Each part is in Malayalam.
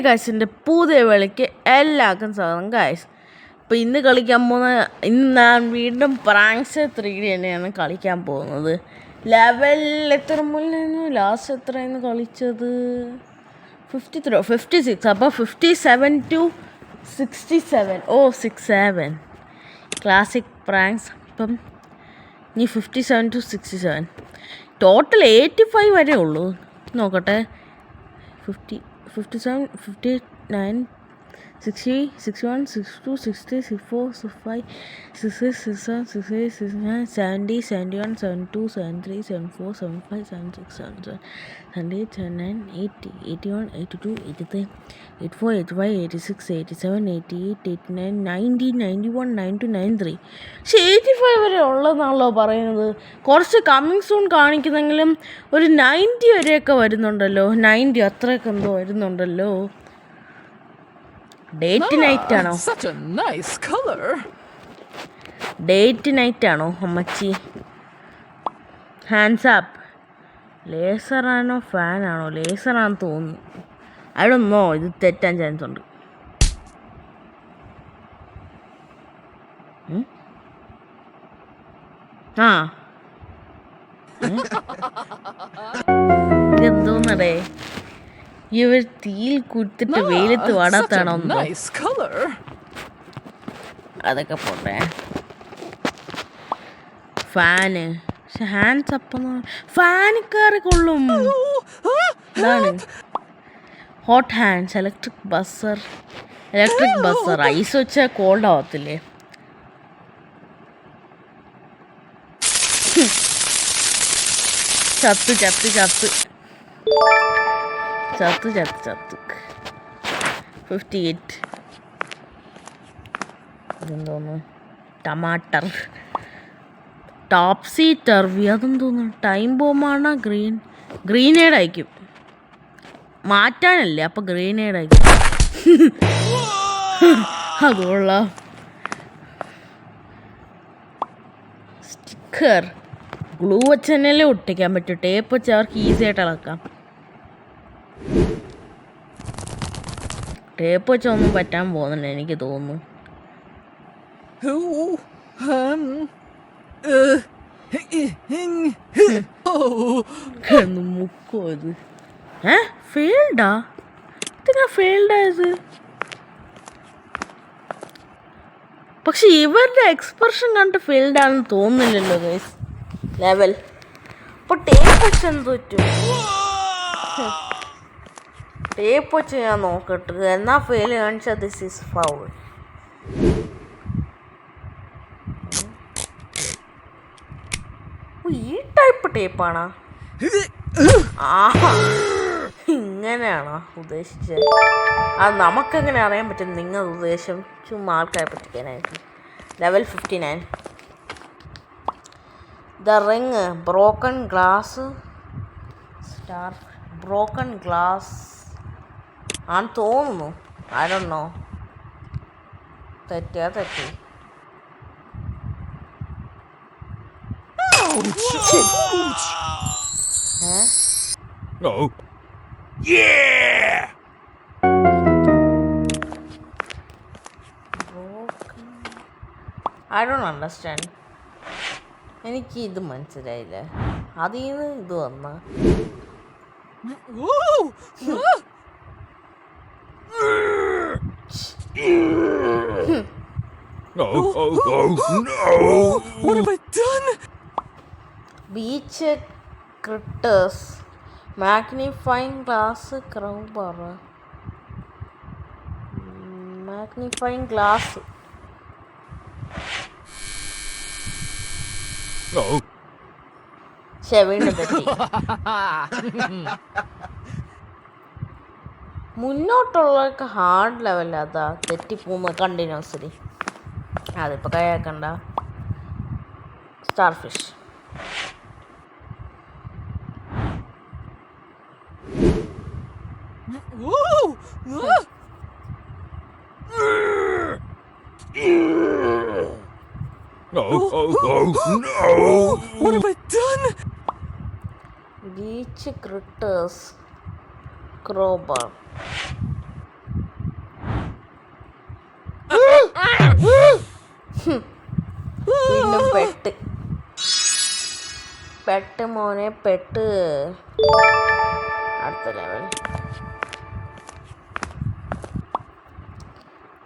ഗായ്സിൻ്റെ പുതിയ വിളിക്ക് എല്ലാവർക്കും സ്വാഗതം ഗായ്സ്. അപ്പോൾ ഇന്ന് കളിക്കാൻ ഇന്ന് ഞാൻ വീണ്ടും പ്രാങ്ക്സ് 3D തന്നെയാണ് കളിക്കാൻ പോകുന്നത്. ലെവൽ എത്ര മുന്നിലായിരുന്നു ലാസ്റ്റ് എത്രയായിരുന്നു കളിച്ചത്? 56. അപ്പോൾ 57 to 67. 67 classic pranks. അപ്പം ഇനി 57 to 67 ടോട്ടൽ 85 വരെ ഉള്ളൂ. നോക്കട്ടെ. 57, 59, 60, 61, 62, 60, 64, 65, 66, 67, 68, 69, 70, 71, 72, 73, 74, 75, 76, 77, 78, 79, 80, 81, 82, 83, 84, 85, 86, 87, 88, 89, 90, 91, 92, 93. പക്ഷേ 85 വരെ ഉള്ളതെന്നാണല്ലോ പറയുന്നത്. കുറച്ച് കമ്മിങ് സൂൺ കാണിക്കുന്നെങ്കിലും ഒരു 90 വരെയൊക്കെ വരുന്നുണ്ടല്ലോ. 90 അത്രയൊക്കെ എന്തോ വരുന്നുണ്ടല്ലോ. ഡേറ്റ് നൈറ്റ് ആണോ? ഡേറ്റ് നൈറ്റ് ആണോ അമ്മച്ചി? Hands up. ലേസറാണോ ഫാനാണോ? ലേസറാണെന്ന് തോന്നുന്നു. I don't know. ഇത് തെറ്റാൻ ചാൻസ് ഉണ്ട്. ഇതെന്തോന്നടേ? ഇവർ തീയിൽ കുത്തിട്ട് വെയിലത്ത് വാടാത്താണോ? അതൊക്കെ പോട്ടെ. ഫാന്. പക്ഷെ ഹാൻഡ്സ് അപ്പം ഫാന് കയറി കൊള്ളും. ഇതാണ് hot hands. Electric buzzer. Ice വെച്ചാൽ കോൾഡ് ആവത്തില്ലേ? ചത്ത് 58. ഇതെന്തോന്നു? ടമാട്ടർ. ടോപ്സി ടർവി. അതെന്തോന്നു? ടൈം ബോംബാണോ? ഗ്രീനേഡ് അയക്കും. മാറ്റാനല്ലേ? അപ്പം ഗ്രീനേഡ് അയക്കും. അതുകൊള്ളാം. സ്റ്റിക്കർ. ഗ്ലൂ വെച്ച് തന്നെയല്ലേ ഒട്ടിക്കാൻ പറ്റും. ടേപ്പ് വെച്ച് അവർക്ക് ഈസി ആയിട്ട് ഇളക്കാം. ടേപ്പ് വെച്ചൊന്നും പറ്റാൻ പോകുന്നില്ല എനിക്ക് തോന്നുന്നു. മുക്കോ ഇത്? ഫെയിൽഡാ? ഇതെങ്ങനെ ഫെയിൽഡായത്? പക്ഷെ ഇവരുടെ എക്സ്പ്രഷൻ കണ്ടിട്ട് ഫെയിൽഡാണെന്ന് തോന്നുന്നില്ലല്ലോ ഗൈസ്. ലെവൽ അപ്പോൾ ടേപ്പ് വെച്ച് എന്ത് പറ്റും? ടേപ്പ് വെച്ച് ഞാൻ നോക്കട്ടെ. എന്നാ ഫെയിൽ കാണിച്ചാൽ ദിസ് ഈസ് ഫൗൾ. ഈ ടൈപ്പ് ടേപ്പാണോ? ഇങ്ങനെയാണോ ഉദ്ദേശിച്ചത്? അത് നമുക്കെങ്ങനെ അറിയാൻ പറ്റും നിങ്ങൾ ഉദ്ദേശം? ചുമ്മാ ആൾക്കാരെ പറ്റിക്കാനായിട്ട്. Level 59. The ring. Broken glass. Star. Broken glass ആണെന്ന് തോന്നുന്നു. I don't know. തെറ്റി. I don't understand. എനിക്ക് ഇത് മനസ്സിലായില്ല. അതിൽ നിന്ന് ഇത് വന്ന beach critters. Magnifying glass. Crowbar. Magnifying glass. വീണ്ടും തെറ്റി. മുന്നോട്ടുള്ളവർക്ക് ഹാർഡ് ലെവൽ. അതാ തെറ്റിപ്പോകുന്ന കണ്ടിന്യൂസ്ലി. അതിപ്പോൾ കൈയാക്കണ്ട. Starfish. What have I done? Beach critters. Crowbar. വീണ്ടും പെട്ട് മോനെ പെട്ട്. അടുത്ത level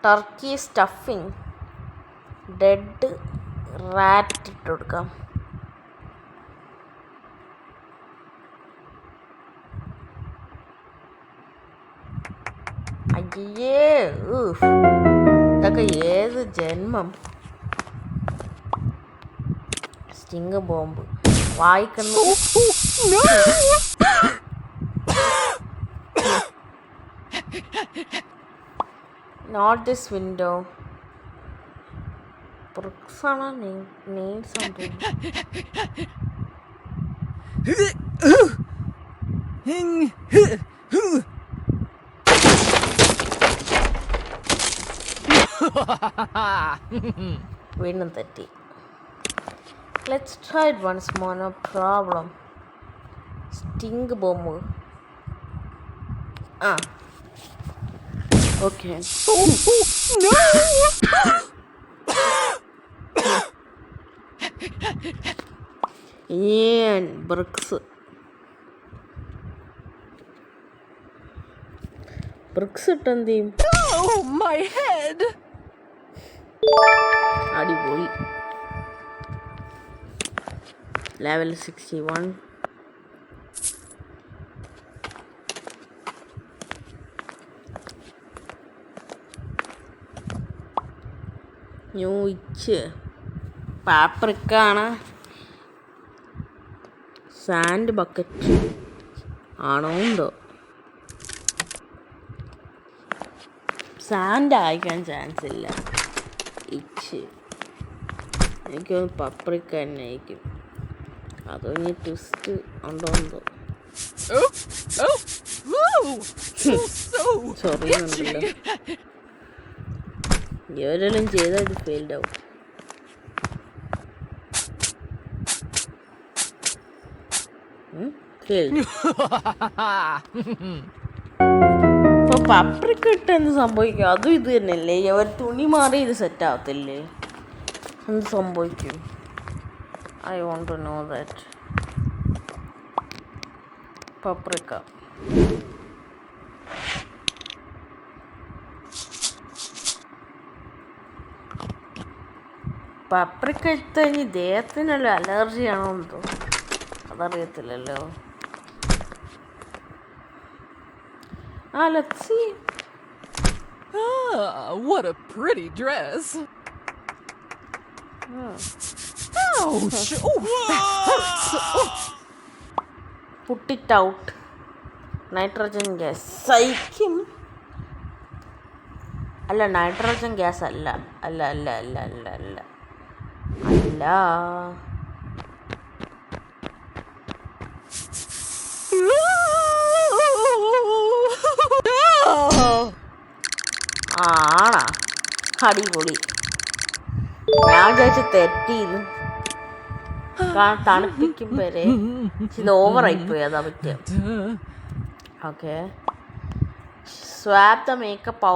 turkey stuffing. Dead rat ഇട്ട് കൊടുക്കാം. അയ്യേ, ഇതൊക്കെ ഏത് ജന്മം. സ്റ്റിങ് ബോംബ് വായിക്കുന്നു. Note this window. പ്രൊക്സാണോ നെയിൽ സംഭവം. വീണ്ടും തെറ്റി. Let's try it once more, no problem. Sting bomb. Okay. Bricks ഇട്ടെന്ത് ചെയ്യും? അടിപൊളി. ലെവൽ 61. ന്യൂ ഇച്ച് പാപ്രിക്കാണ്. സാൻഡ് ബക്കറ്റ് ആണോ എന്തോ. സാൻഡ് അയക്കാൻ ചാൻസ് ഇല്ല. ഇച്ച് എനിക്ക് പപ്രിക്ക തന്നെ ആയിരിക്കും. അതോ ഇനി ട്വിസ്റ്റ് ഉണ്ടോ എന്തോ. സോറി ഉണ്ടല്ലോ. ഇവരെല്ലാം ചെയ്താൽ ഇത് ഫെയിൽഡ് ആവും. ഇപ്പൊ പപ്രിക്ക ഇട്ട് എന്ത് സംഭവിക്കും? അതും ഇത് തന്നെയല്ലേ. അവർ തുണി മാറി ഇത് സെറ്റ് ആവത്തില്ലേ? എന്ത് സംഭവിക്കും? I want to know that. Paprika ഇട്ട് കഴിഞ്ഞ് ദേഹത്തിനല്ല അലർജി ആണോ എന്തോ അതറിയത്തില്ലല്ലോ. Let's see. What a pretty dress. Ouch! That hurts. Put it out. Nitrogen gas. സഹിക്കും. അല്ല, നൈട്രോജൻ ഗ്യാസ് അല്ല. ആണാ? അടിപൊളി. ഞാൻ വിചാരിച്ച് തെറ്റിയിരുന്നു. തണുപ്പിക്കും വരെ ഇത് ഓവറായിപ്പോയി. അതാ പറ്റിയ. Okay. Swap the makeup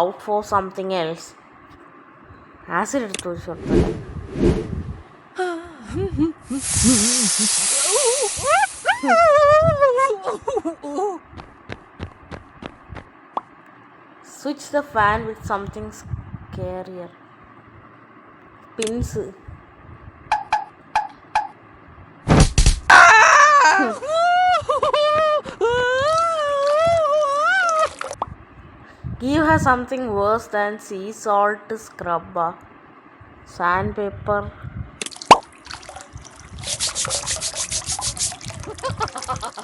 out for something else. Acid എടുത്തു വെച്ചോട്ടെ. Switch the fan with something scarier. Pins. Give her something worse than sea salt scrub. Sandpaper.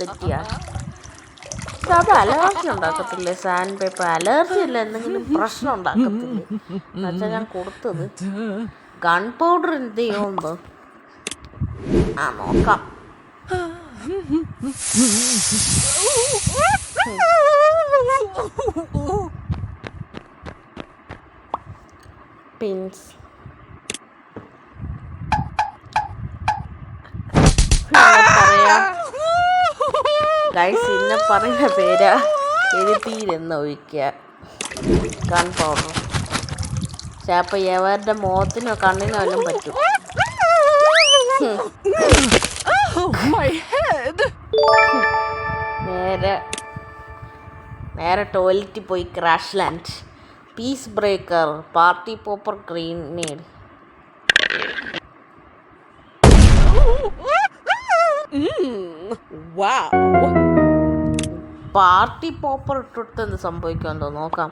തെറ്റിയാ. അത് അലർജി ഉണ്ടാക്കത്തില്ലേ? സാൻഡ് പേപ്പർ അലർജി അല്ല, എന്തെങ്കിലും പ്രശ്നം ഉണ്ടാക്കത്തില്ലേ? എന്നുവെച്ചാൽ ഞാൻ കൊടുത്തത് ഗൺ പൗഡർ എന്ത് ചെയ്യുമെന്നോ. നോക്കാം. പിൻസ്. ഗൈസ്, ഇന്നെ പറയുന്ന പേരാ. എഴുതിയിലെന്ന് ഒഴിക്കുക. ഗൺ പൗഡർ ചിലപ്പോൾ എവരുടെ മുഖത്തിനോ കണ്ണിനോ എല്ലാം പറ്റും. Oh, my head! നേരെ ടോയ്ലറ്റിൽ പോയി crash land. Piece breaker, party popper, grenade. Wow. Party popper ഇട്ടിട്ട് എന്ത് സംഭവിക്കുമെന്തോ നോക്കാം.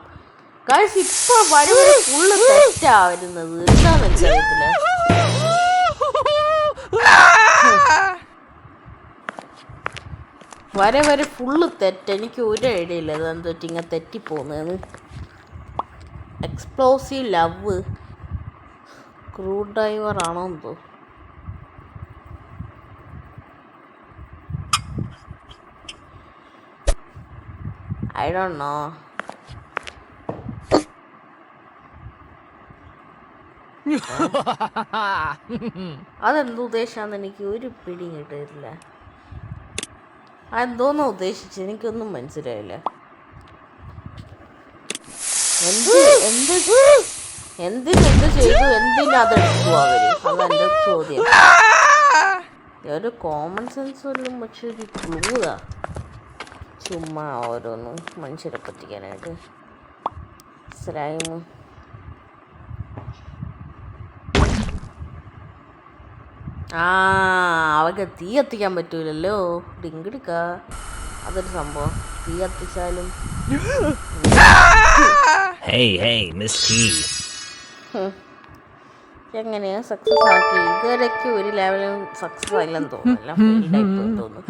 ഗൈസ് ഇപ്പൊ വഴി ഫുള്ള് തെറ്റാ വരുന്നത്. എന്താന്ന് എനിക്കറിയത്തില്ല. വരെ ഫുള്ള് തെറ്റ്. എനിക്ക് ഒരു ഐഡിയ ഇല്ല ഇതെന്തോ ഇങ്ങനെ തെറ്റിപ്പോകുന്നതെന്ന്. എക്സ്പ്ലോസീവ് ലവ്, സ്ക്രൂ ഡ്രൈവർ ആണോ എന്തോ. I don't know. അതെന്തോ ഉദ്ദേശാന്ന് എനിക്ക് ഒരു പിടിയും കിട്ടിയിട്ടില്ല. അതെന്തോന്നോ ഉദ്ദേശിച്ചു എനിക്കൊന്നും മനസ്സിലായില്ല. എന്ത് ചെയ്തു, എന്തിനതെടുത്തു അവര്? അതെന്റെ ചോദ്യം. ഒരു കോമൺ സെൻസ് വല്ലതും പക്ഷെ ഒരു ക്ലൂതാ. ചുമ്മാ ഓരോന്നും മനുഷ്യരെ പറ്റിക്കാനായിട്ട്. സ്ലൈമ് അവർക്ക് തീ കത്തിക്കാൻ പറ്റൂലല്ലോ. ഡിങ്കിടിക്ക അതൊരു സംഭവം. തീ കത്തിച്ചാലും എങ്ങനെയാ സക്സസ് ആക്കി? ഇതുവരെയൊക്കെ ഒരു ലെവലും സക്സസ് ആയില്ലെന്ന് തോന്നുന്നില്ല. ഫെയിൽഡായി തോന്നുന്നു.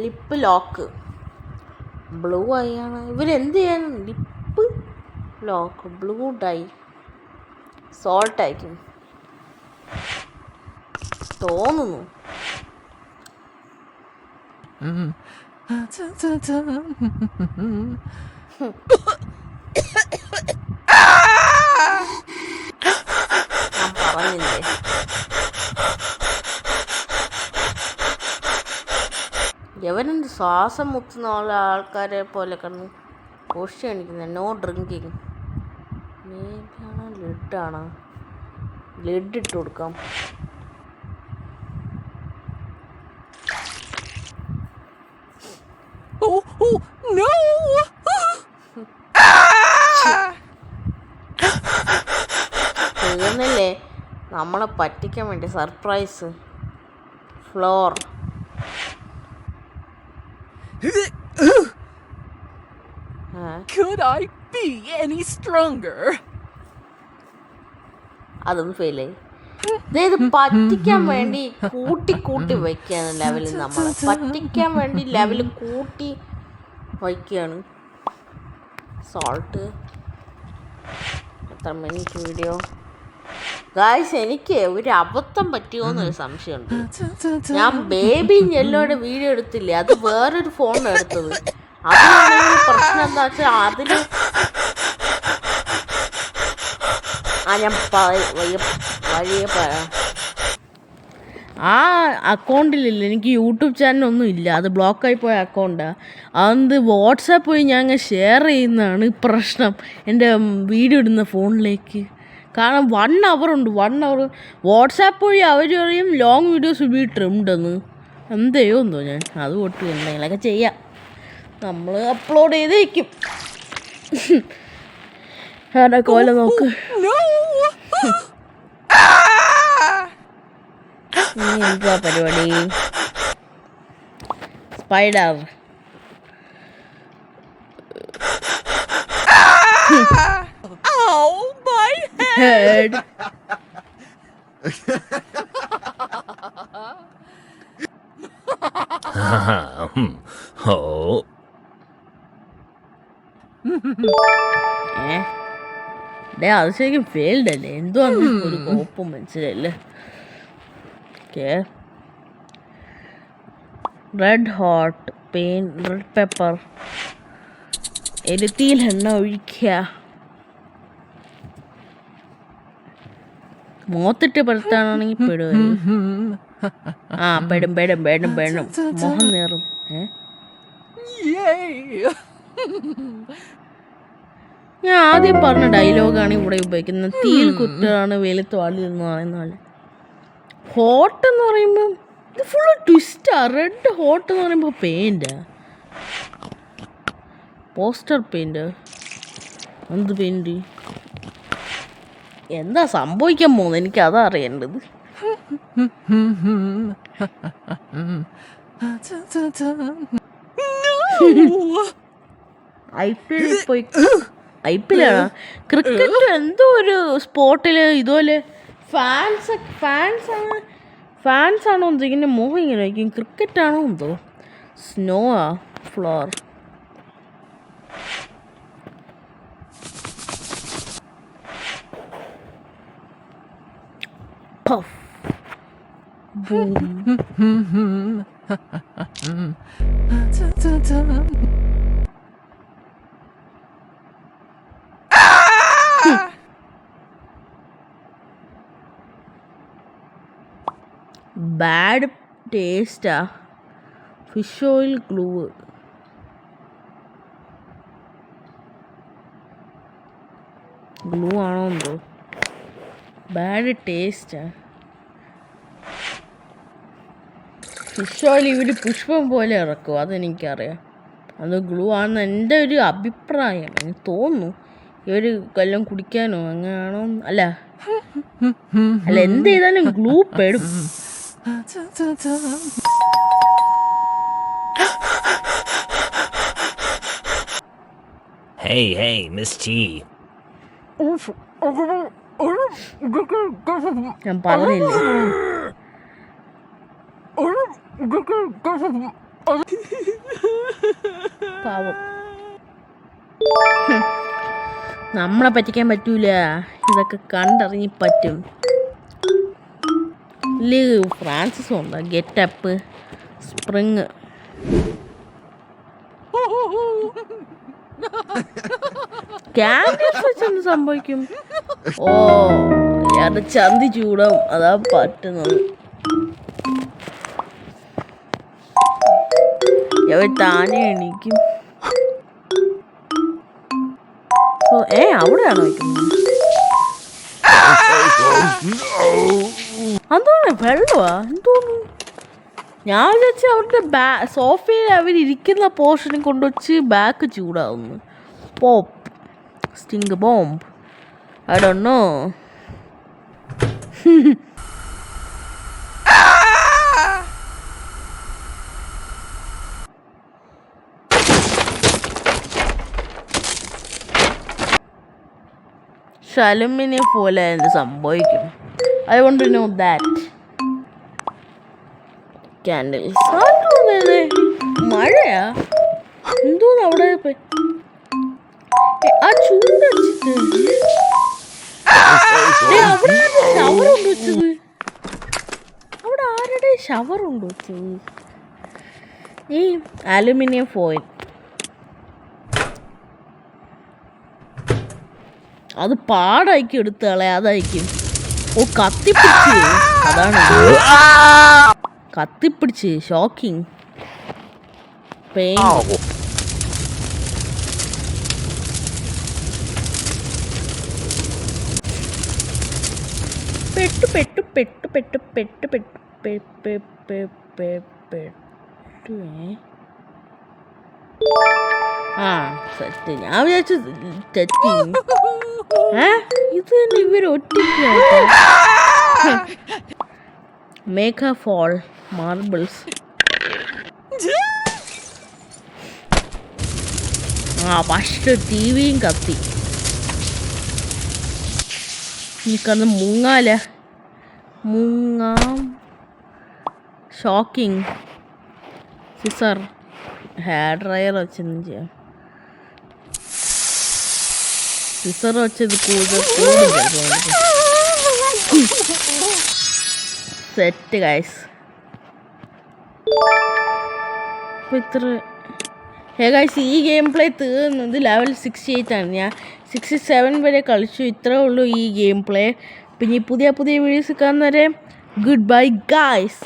ലിപ്പ് ലോക്ക് ബ്ലൂ ഐ ആണ്. ഇവരെന്ത് ചെയ്യാൻ? Lip lock blue dye salt ആയിരിക്കും തോന്നുന്നു. ഞാൻ പറഞ്ഞില്ലേ. എവനെന്ത് ശ്വാസം മുത്തുന്ന ആൾക്കാരെ പോലെ കണ്ണ് കോഷി കാണിക്കുന്നത്. No drinking. ലിഡാണ്. ലിഡ് ഇട്ട് കൊടുക്കാം. No! തീർന്നില്ലേ? നമ്മളെ പറ്റിക്കാൻ വേണ്ടി surprise. Floor. Could I be any stronger? അതും ഫെയിലായി. അതായത് പറ്റിക്കാൻ വേണ്ടി കൂട്ടി വയ്ക്കുകയാണ് ലെവലിൽ. നമ്മളെ പറ്റിക്കാൻ വേണ്ടി ലെവൽ കൂട്ടി വയ്ക്കുകയാണ്. സോൾട്ട്. എത്ര മിനിറ്റ് വീഡിയോ? ഗായ്സ് എനിക്ക് ഒരു അബദ്ധം പറ്റിയോന്നൊരു സംശയമുണ്ട്. ഞാൻ ബേബി യെല്ലോയുടെ വീഡിയോ എടുത്തില്ലേ, അത് വേറൊരു ഫോണിലാണ് എടുത്തത്. അതിനാണെങ്കിൽ പ്രശ്നം എന്താ വെച്ചാൽ അതിന് ഞാൻ വഴിയെ പറയാം. ആ അക്കൗണ്ടിലില്ല, എനിക്ക് യൂട്യൂബ് ചാനലൊന്നും ഇല്ല. അത് ബ്ലോക്കായി പോയ അക്കൗണ്ടാണ്. അത് വാട്സാപ്പ് വഴി ഞാൻ ഷെയർ ചെയ്യുന്നതാണ് പ്രശ്നം എൻ്റെ വീഡിയോ ഇടുന്ന ഫോണിലേക്ക്. കാരണം 1 hour ഉണ്ട്. 1 hour വാട്സാപ്പ് വഴി അവർ പറയും ലോങ് വീഡിയോസ് ബി ട്രിംഡെന്ന്. എന്തെയോ എന്തോ ഞാൻ അത് കൊട്ട് എന്തെങ്കിലുമൊക്കെ ചെയ്യാം. നമ്മൾ അപ്ലോഡ് ചെയ്ത് വയ്ക്കും. അതൊക്കെ പോലെ നോക്ക്. എന്താ പരിപാടി? Spider. Oh, my head! Oh. അത് ശരിക്കും ഫെയിൽഡ് അല്ലേ? എന്തുവാന്ന് ഒരു കോപ്പും മനസ്സിലല്ലേ. Red hot pain, red pepper, എരുത്തിയിൽ എണ്ണ ഒഴിക്കുക. മുഖത്തിട്ട് പെടുത്താണെങ്കിൽ പെടും. പെടും. മുഖം നേറും. Yay! ഞാൻ ആദ്യം പറഞ്ഞ ഡയലോഗാണ് ഇവിടെ ഉപയോഗിക്കുന്നത്. തീയിൽ കുറ്റാണ് വെയിലത്ത് വാളി എന്ന് പറയുന്ന പോലെ. ഹോട്ട് എന്ന് പറയുമ്പോൾ ഇത് ഫുള്ള് ട്വിസ്റ്റാ. റെഡ് ഹോട്ട് എന്ന് പറയുമ്പോൾ പെയിൻറ്റാ, പോസ്റ്റർ പെയിൻറ്റ്. എന്ത് പെയിൻറ്റ്? എന്താ സംഭവിക്കാൻ പോകുന്നത്? എനിക്ക് അതാ അറിയേണ്ടത്. IPL പോയി IPL ആണോ ക്രിക്കറ്റ് എന്തോ ഒരു സ്പോട്ടിൽ ഇതുപോലെ ഫാൻസ് ആണോ എന്തോ ഇങ്ങനെ മോഹം ഇങ്ങനെ വയ്ക്കും. ക്രിക്കറ്റ് ആണോ എന്തോ സ്നോ ആ floor. Puff. Boom. Bad taste. Fish oil glue. Glue ആണോ എന്തോ. Bad taste. ഫിഷ് ഓയിൽ ഇവർ പുഷ്പം പോലെ ഇറക്കും, അതെനിക്കറിയാം. അത് ഗ്ലൂ ആണെന്ന് എൻ്റെ ഒരു അഭിപ്രായം. എനിക്ക് തോന്നുന്നു ഇവർ കൊല്ലം കുടിക്കാനോ അങ്ങനെയാണോ. അല്ല എന്ത് ചെയ്താലും ഗ്ലൂ പെടും. Hey, Miss T. ഞാൻ പറഞ്ഞില്ലേ. പാവം, നമ്മളെ പറ്റിക്കാൻ പറ്റൂല. ഇതൊക്കെ കണ്ടറിഞ്ഞ് പറ്റും. ഫ്രാൻസിസ് ഉണ്ടോ ഗെറ്റപ്പ് സ്പ്രിങ്. ക്യാൻഡിൽസ് വെച്ചെന്ത് സംഭവിക്കും? ഓ അത് ചന്തി ചൂടാവും, അതാ പറ്റുന്നത്. താനെ എണീക്കും. അവിടെയാണോ വയ്ക്കുന്നത്? എന്തോന്നു വെള്ളമാ എന്തോന്നു? ഞാൻ വിചാരിച്ച അവരുടെ സോഫയിൽ അവരിയ്ക്കുന്ന പോർഷനും കൊണ്ടുവച്ച് ബാക്ക് ചൂടാവുന്നു. Pop sting bomb I don't know. Aluminium പോലെ എന്ത് സംഭവിക്കും? I want to know that. Candles മഴയാ എന്തോന്ന് അവിടെ? ആ ചൂടടിച്ചിട്ട് അവിടെ ഷവർ കൊണ്ട് വെച്ചത്. അവിടെ ആരുടെ ഷവർ കൊണ്ട് വെച്ചത്? ഈ അലുമിനിയം ഫോയിൽ അത് പാടായിരിക്കും എടുത്ത് കളയാ. അതായിരിക്കും. ഓ കത്തിപ്പിടിച്ച്, അതാണ് കത്തിപ്പിടിച്ച്. Shocking pain. പെട്ടു പെട്ടു പെട്ടു പെട്ടു പെട്ടു പെട്ടു പെട്ടു. ആ സെറ്റ്. ഞാൻ വിചാരിച്ചു തെറ്റി. ഇത് തന്നെ ഇവർ ഒറ്റയ്ക്കായിട്ട്. മേഘ ഫോൾ മാർബിൾസ്. ഫസ്റ്റ് ടിവിയും കത്തി. എനിക്കന്ന് മുങ്ങാല മുങ്ങാം. ഷോക്കിങ് സിസർ ഹെയർ ഡ്രയർ വെച്ചൊന്നും ചെയ്യാം. സിസർ വെച്ചത് കൂടുതൽ സെറ്റ് ഗൈസ്. ഇത്ര ഗൈസ് ഈ ഗെയിം പ്ലേ തീർന്നത് ലെവൽ 68 ആണ്. ഞാൻ 67 വരെ കളിച്ചു. ഇത്രേ ഉള്ളൂ ഈ ഗെയിം പ്ലേ. പിന്നെ പുതിയ വീഡിയോസ് കാണുന്നവരെ ഗുഡ് ബൈ ഗൈസ്.